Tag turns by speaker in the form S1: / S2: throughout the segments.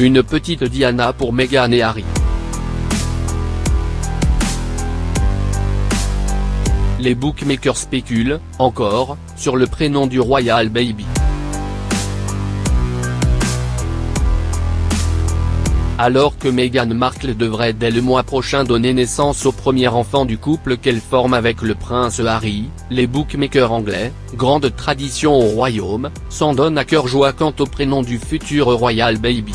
S1: Une petite Diana pour Meghan et Harry. Les bookmakers spéculent, encore, sur le prénom du Royal Baby. Alors que Meghan Markle devrait dès le mois prochain donner naissance au premier enfant du couple qu'elle forme avec le prince Harry, les bookmakers anglais, grande tradition au royaume, s'en donnent à cœur joie quant au prénom du futur Royal Baby.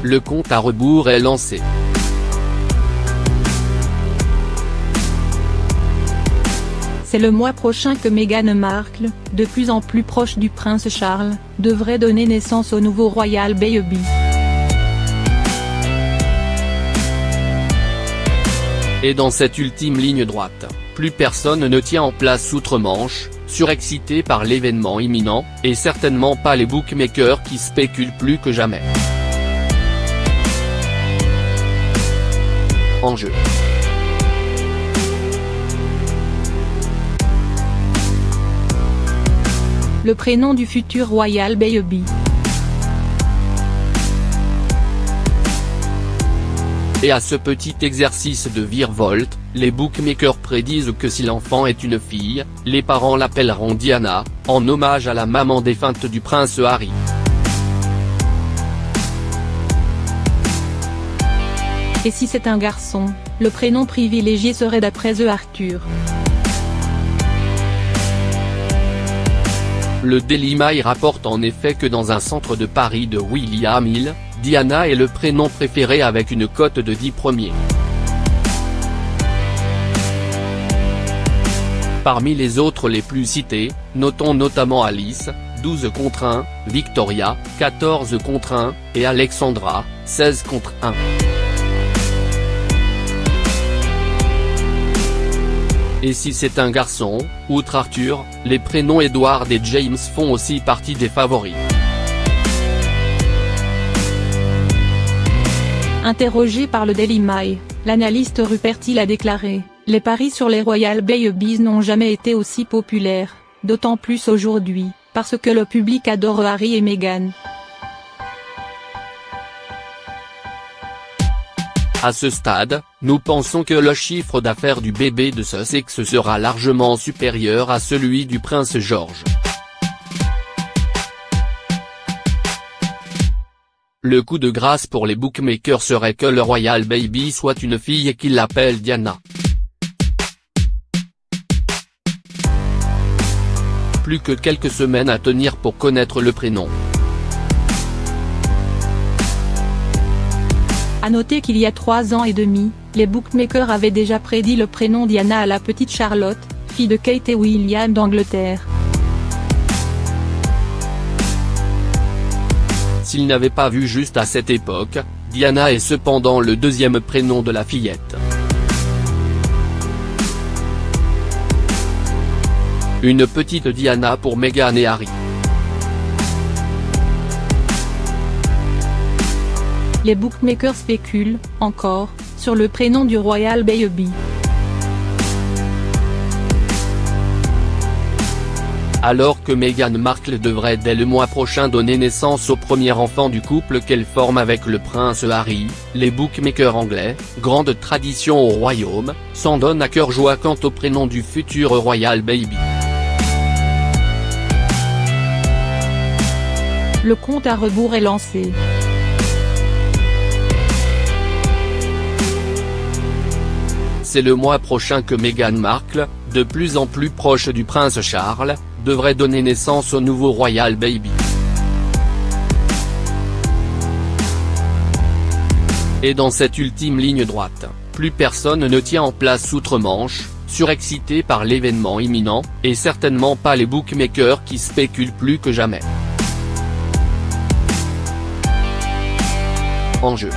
S1: Le compte à rebours est lancé.
S2: C'est le mois prochain que Meghan Markle, de plus en plus proche du prince Charles, devrait donner naissance au nouveau Royal Baby.
S1: Et dans cette ultime ligne droite, plus personne ne tient en place outre-Manche, surexcité par l'événement imminent, et certainement pas les bookmakers qui spéculent plus que jamais. Enjeu.
S2: Le prénom du futur Royal Baby.
S1: Et à ce petit exercice de virevolte, les bookmakers prédisent que si l'enfant est une fille, les parents l'appelleront Diana, en hommage à la maman défunte du prince Harry.
S2: Et si c'est un garçon, le prénom privilégié serait d'après eux Arthur.
S1: Le Daily Mail rapporte en effet que dans un centre de Paris de William Hill, Diana est le prénom préféré avec une cote de 10 premiers. Parmi les autres les plus cités, notons notamment Alice, 12 contre 1, Victoria, 14 contre 1, et Alexandra, 16 contre 1. Et si c'est un garçon, outre Arthur, les prénoms Edward et James font aussi partie des favoris.
S2: Interrogé par le Daily Mail, l'analyste Rupert Hill a déclaré « Les paris sur les Royal Babies n'ont jamais été aussi populaires, d'autant plus aujourd'hui, parce que le public adore Harry et Meghan. »
S1: À ce stade, nous pensons que le chiffre d'affaires du bébé de Sussex sera largement supérieur à celui du prince George. Le coup de grâce pour les bookmakers serait que le Royal Baby soit une fille et qu'ils l'appellent Diana. Plus que quelques semaines à tenir pour connaître le prénom.
S2: À noter qu'il y a 3 ans et demi, les bookmakers avaient déjà prédit le prénom Diana à la petite Charlotte, fille de Kate et William d'Angleterre.
S1: S'ils n'avaient pas vu juste à cette époque, Diana est cependant le deuxième prénom de la fillette. Une petite Diana pour Meghan et Harry.
S2: Les bookmakers spéculent, encore, sur le prénom du Royal Baby.
S1: Alors que Meghan Markle devrait dès le mois prochain donner naissance au premier enfant du couple qu'elle forme avec le prince Harry, les bookmakers anglais, grande tradition au royaume, s'en donnent à cœur joie quant au prénom du futur Royal Baby.
S2: Le compte à rebours est lancé.
S1: C'est le mois prochain que Meghan Markle, de plus en plus proche du prince Charles, devrait donner naissance au nouveau Royal Baby. Et dans cette ultime ligne droite, plus personne ne tient en place outre-Manche, surexcité par l'événement imminent, et certainement pas les bookmakers qui spéculent plus que jamais. Enjeu.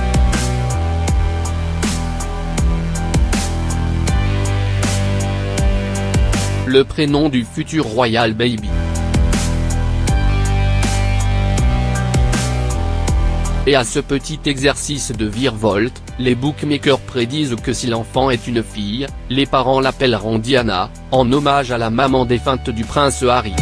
S1: Le prénom du futur Royal Baby. Et à ce petit exercice de virevolte, les bookmakers prédisent que si l'enfant est une fille, les parents l'appelleront Diana, en hommage à la maman défunte du prince Harry.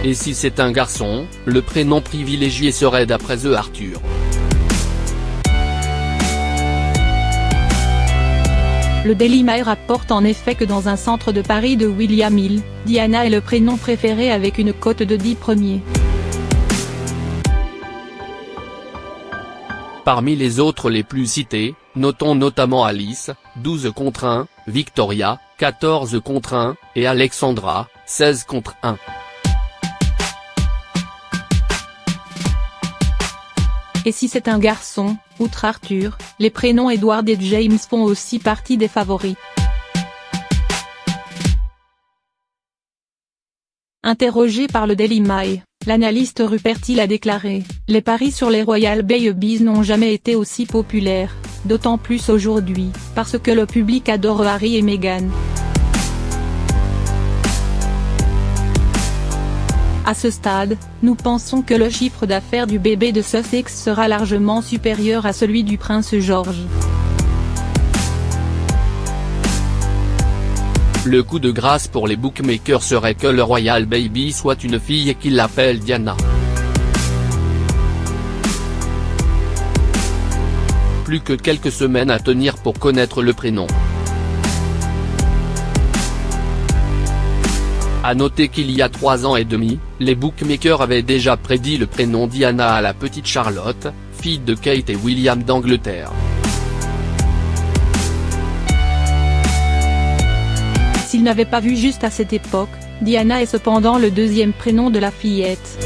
S1: Et si c'est un garçon, le prénom privilégié serait d'après The Arthur.
S2: Le Daily Mail rapporte en effet que dans un centre de Paris de William Hill, Diana est le prénom préféré avec une cote de 10 premiers.
S1: Parmi les autres les plus cités, notons notamment Alice, 12 contre 1, Victoria, 14 contre 1, et Alexandra, 16 contre 1.
S2: Et si c'est un garçon, outre Arthur, les prénoms Edward et James font aussi partie des favoris. Interrogé par le Daily Mail, l'analyste Rupert Hill a déclaré « Les paris sur les Royal Babies n'ont jamais été aussi populaires, d'autant plus aujourd'hui, parce que le public adore Harry et Meghan. À ce stade, nous pensons que le chiffre d'affaires du bébé de Sussex sera largement supérieur à celui du prince George.
S1: Le coup de grâce pour les bookmakers serait que le Royal Baby soit une fille et qu'ils l'appellent Diana. Plus que quelques semaines à tenir pour connaître le prénom. À noter qu'il y a 3 ans et demi, les bookmakers avaient déjà prédit le prénom Diana à la petite Charlotte, fille de Kate et William d'Angleterre.
S2: S'ils n'avaient pas vu juste à cette époque, Diana est cependant le deuxième prénom de la fillette.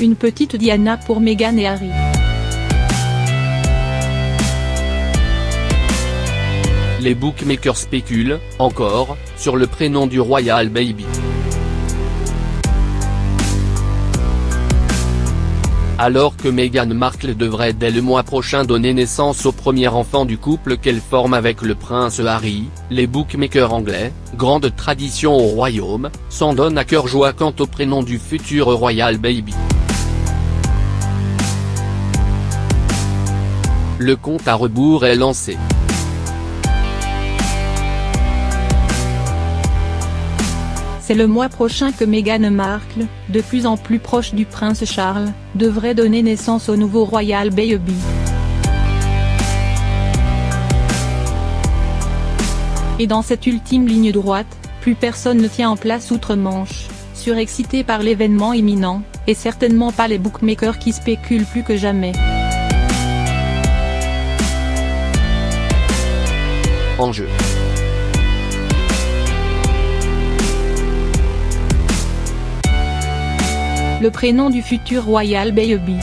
S2: Une petite Diana pour Meghan et Harry.
S1: Les bookmakers spéculent, encore, sur le prénom du Royal Baby. Alors que Meghan Markle devrait dès le mois prochain donner naissance au premier enfant du couple qu'elle forme avec le prince Harry, les bookmakers anglais, grande tradition au royaume, s'en donnent à cœur joie quant au prénom du futur Royal Baby. Le compte à rebours est lancé.
S2: C'est le mois prochain que Meghan Markle, de plus en plus proche du prince Charles, devrait donner naissance au nouveau Royal Baby. Et dans cette ultime ligne droite, plus personne ne tient en place outre-Manche, surexcité par l'événement imminent, et certainement pas les bookmakers qui spéculent plus que jamais.
S1: Enjeu.
S2: Le prénom du futur Royal Baby.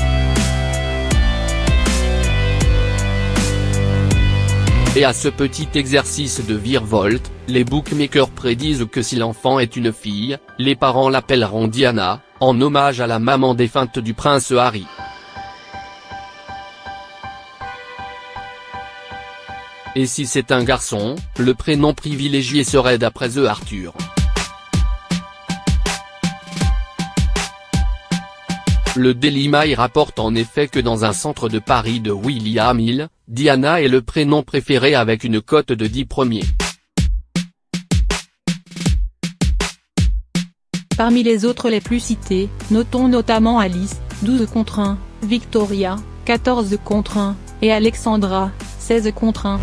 S1: Et à ce petit exercice de virevolte, les bookmakers prédisent que si l'enfant est une fille, les parents l'appelleront Diana, en hommage à la maman défunte du prince Harry. Et si c'est un garçon, le prénom privilégié serait d'après The Arthur. Le Daily Mail rapporte en effet que dans un centre de Paris de William Hill, Diana est le prénom préféré avec une cote de 10 premiers.
S2: Parmi les autres les plus cités, notons notamment Alice, 12 contre 1, Victoria, 14 contre 1, et Alexandra, 16 contre 1.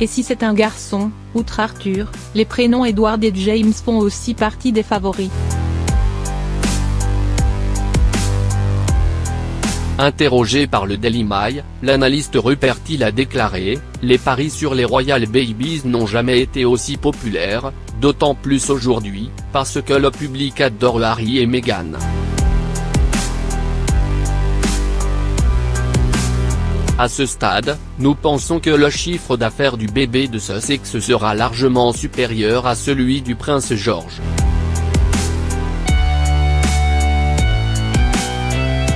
S2: Et si c'est un garçon, outre Arthur, les prénoms Edward et James font aussi partie des favoris.
S1: Interrogé par le Daily Mail, l'analyste Rupert Hill a déclaré « Les paris sur les Royal Babies n'ont jamais été aussi populaires, d'autant plus aujourd'hui, parce que le public adore Harry et Meghan. » À ce stade, nous pensons que le chiffre d'affaires du bébé de Sussex sera largement supérieur à celui du prince George.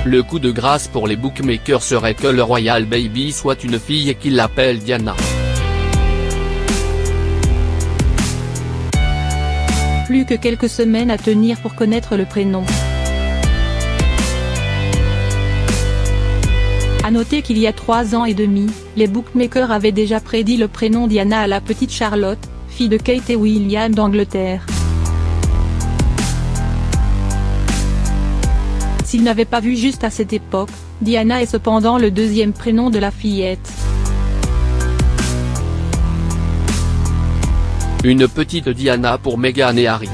S1: Le coup de grâce pour les bookmakers serait que le Royal Baby soit une fille et qu'ils l'appellent Diana.
S2: Plus que quelques semaines à tenir pour connaître le prénom. À noter qu'il y a 3 ans et demi, les bookmakers avaient déjà prédit le prénom Diana à la petite Charlotte, fille de Kate et William d'Angleterre. S'ils n'avaient pas vu juste à cette époque, Diana est cependant le deuxième prénom de la fillette.
S1: Une petite Diana pour Meghan et Harry.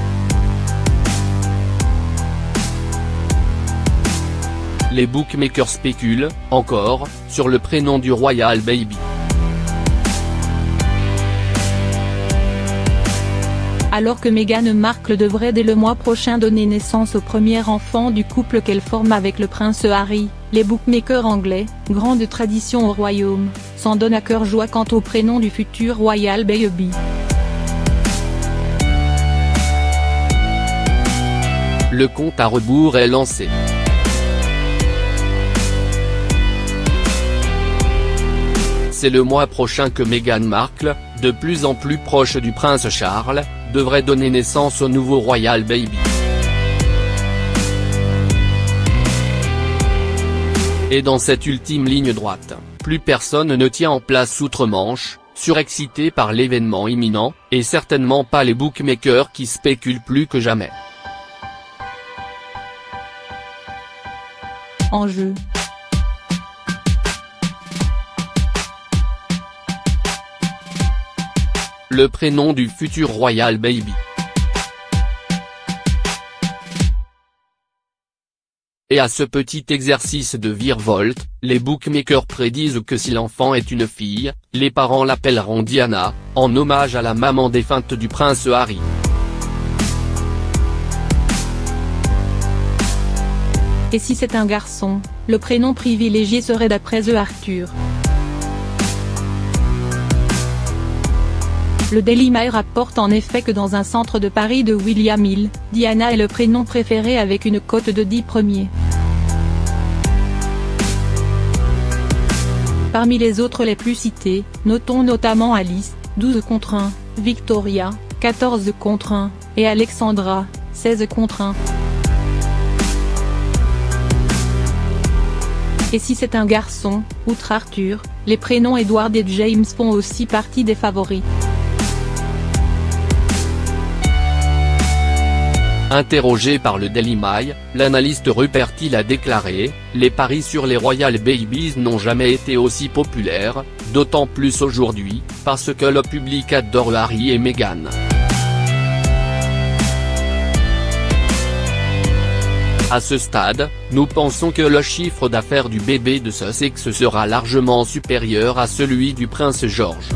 S1: Les bookmakers spéculent, encore, sur le prénom du Royal Baby.
S2: Alors que Meghan Markle devrait dès le mois prochain donner naissance au premier enfant du couple qu'elle forme avec le prince Harry, les bookmakers anglais, grande tradition au royaume, s'en donnent à cœur joie quant au prénom du futur Royal Baby.
S1: Le compte à rebours est lancé. C'est le mois prochain que Meghan Markle, de plus en plus proche du prince Charles, devrait donner naissance au nouveau Royal Baby. Et dans cette ultime ligne droite, plus personne ne tient en place outre-Manche, surexcité par l'événement imminent, et certainement pas les bookmakers qui spéculent plus que jamais.
S2: Enjeu.
S1: Le prénom du futur Royal Baby. Et à ce petit exercice de virevolte, les bookmakers prédisent que si l'enfant est une fille, les parents l'appelleront Diana, en hommage à la maman défunte du prince Harry.
S2: Et si c'est un garçon, le prénom privilégié serait d'après eux Arthur. Le Daily Mail rapporte en effet que dans un centre de Paris de William Hill, Diana est le prénom préféré avec une cote de 10 premiers. Parmi les autres les plus cités, notons notamment Alice, 12 contre 1, Victoria, 14 contre 1, et Alexandra, 16 contre 1. Et si c'est un garçon, outre Arthur, les prénoms Edward et James font aussi partie des favoris.
S1: Interrogé par le Daily Mail, l'analyste Rupert Hill a déclaré « Les paris sur les Royal Babies n'ont jamais été aussi populaires, d'autant plus aujourd'hui, parce que le public adore Harry et Meghan. » À ce stade, nous pensons que le chiffre d'affaires du bébé de Sussex sera largement supérieur à celui du prince George.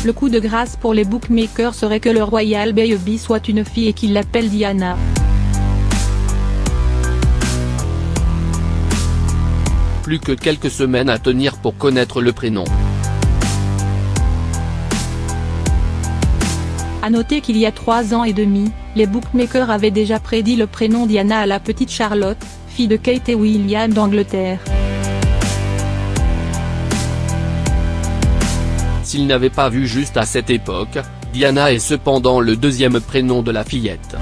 S2: Le coup de grâce pour les bookmakers serait que le Royal Baby soit une fille et qu'il l'appelle Diana.
S1: Plus que quelques semaines à tenir pour connaître le prénom.
S2: À noter qu'il y a 3 ans et demi, les bookmakers avaient déjà prédit le prénom Diana à la petite Charlotte, fille de Kate et William d'Angleterre.
S1: S'ils n'avaient pas vu juste à cette époque, Diana est cependant le deuxième prénom de la fillette.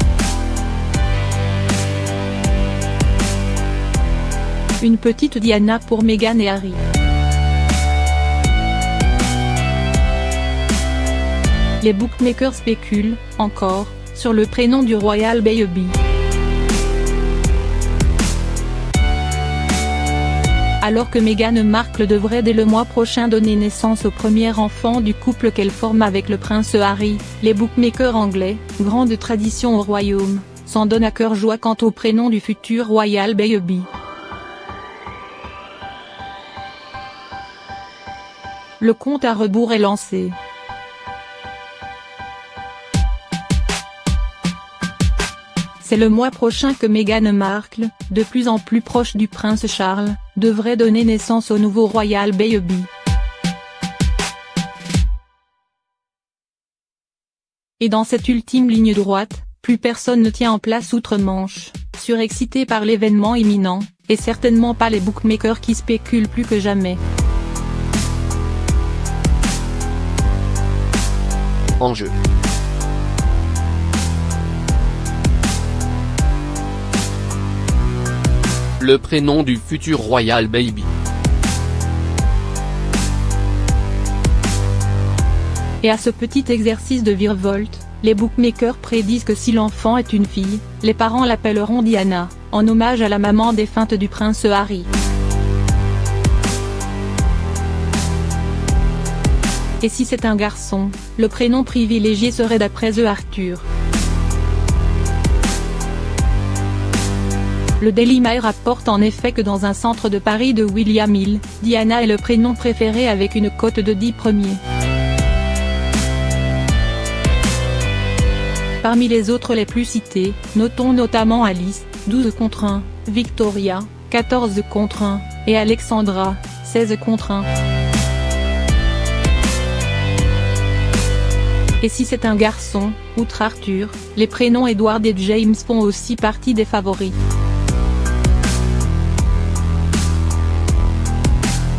S2: Une petite Diana pour Meghan et Harry. Les bookmakers spéculent, encore, sur le prénom du Royal Baby. Alors que Meghan Markle devrait dès le mois prochain donner naissance au premier enfant du couple qu'elle forme avec le prince Harry, les bookmakers anglais, grande tradition au royaume, s'en donnent à cœur joie quant au prénom du futur Royal Baby. Le compte à rebours est lancé. C'est le mois prochain que Meghan Markle, de plus en plus proche du prince Charles, devrait donner naissance au nouveau Royal Baby. Et dans cette ultime ligne droite, plus personne ne tient en place outre-Manche, surexcité par l'événement imminent, et certainement pas les bookmakers qui spéculent plus que jamais.
S1: Enjeu. le prénom du futur Royal Baby.
S2: Et à ce petit exercice de virevolte, les bookmakers prédisent que si l'enfant est une fille, les parents l'appelleront Diana, en hommage à la maman défunte du prince Harry. Et si c'est un garçon, le prénom privilégié serait d'après eux Arthur. Le Daily Mail rapporte en effet que dans un centre de Paris de William Hill, Diana est le prénom préféré avec une cote de 10 premiers. Parmi les autres les plus cités, notons notamment Alice, 12 contre 1, Victoria, 14 contre 1, et Alexandra, 16 contre 1. Et si c'est un garçon, outre Arthur, les prénoms Edward et James font aussi partie des favoris.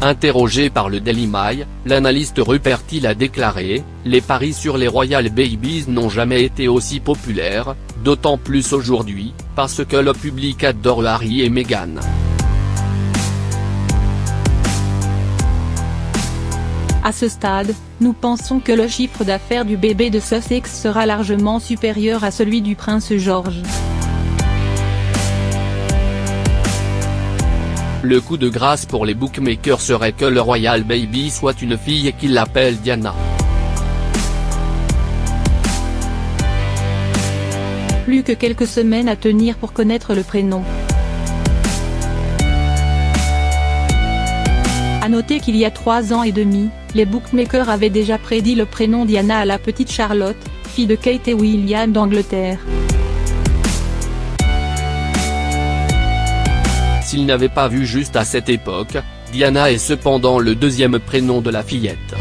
S1: Interrogé par le Daily Mail, l'analyste Rupert Hill a déclaré « Les paris sur les Royal Babies n'ont jamais été aussi populaires, d'autant plus aujourd'hui, parce que le public adore Harry et Meghan. »
S2: À ce stade, nous pensons que le chiffre d'affaires du bébé de Sussex sera largement supérieur à celui du prince George.
S1: Le coup de grâce pour les bookmakers serait que le Royal Baby soit une fille et qu'ils l'appellent Diana.
S2: Plus que quelques semaines à tenir pour connaître le prénom. À noter qu'il y a 3 ans et demi, les bookmakers avaient déjà prédit le prénom Diana à la petite Charlotte, fille de Kate et William d'Angleterre.
S1: S'ils n'avaient pas vu juste à cette époque, Diana est cependant le deuxième prénom de la fillette.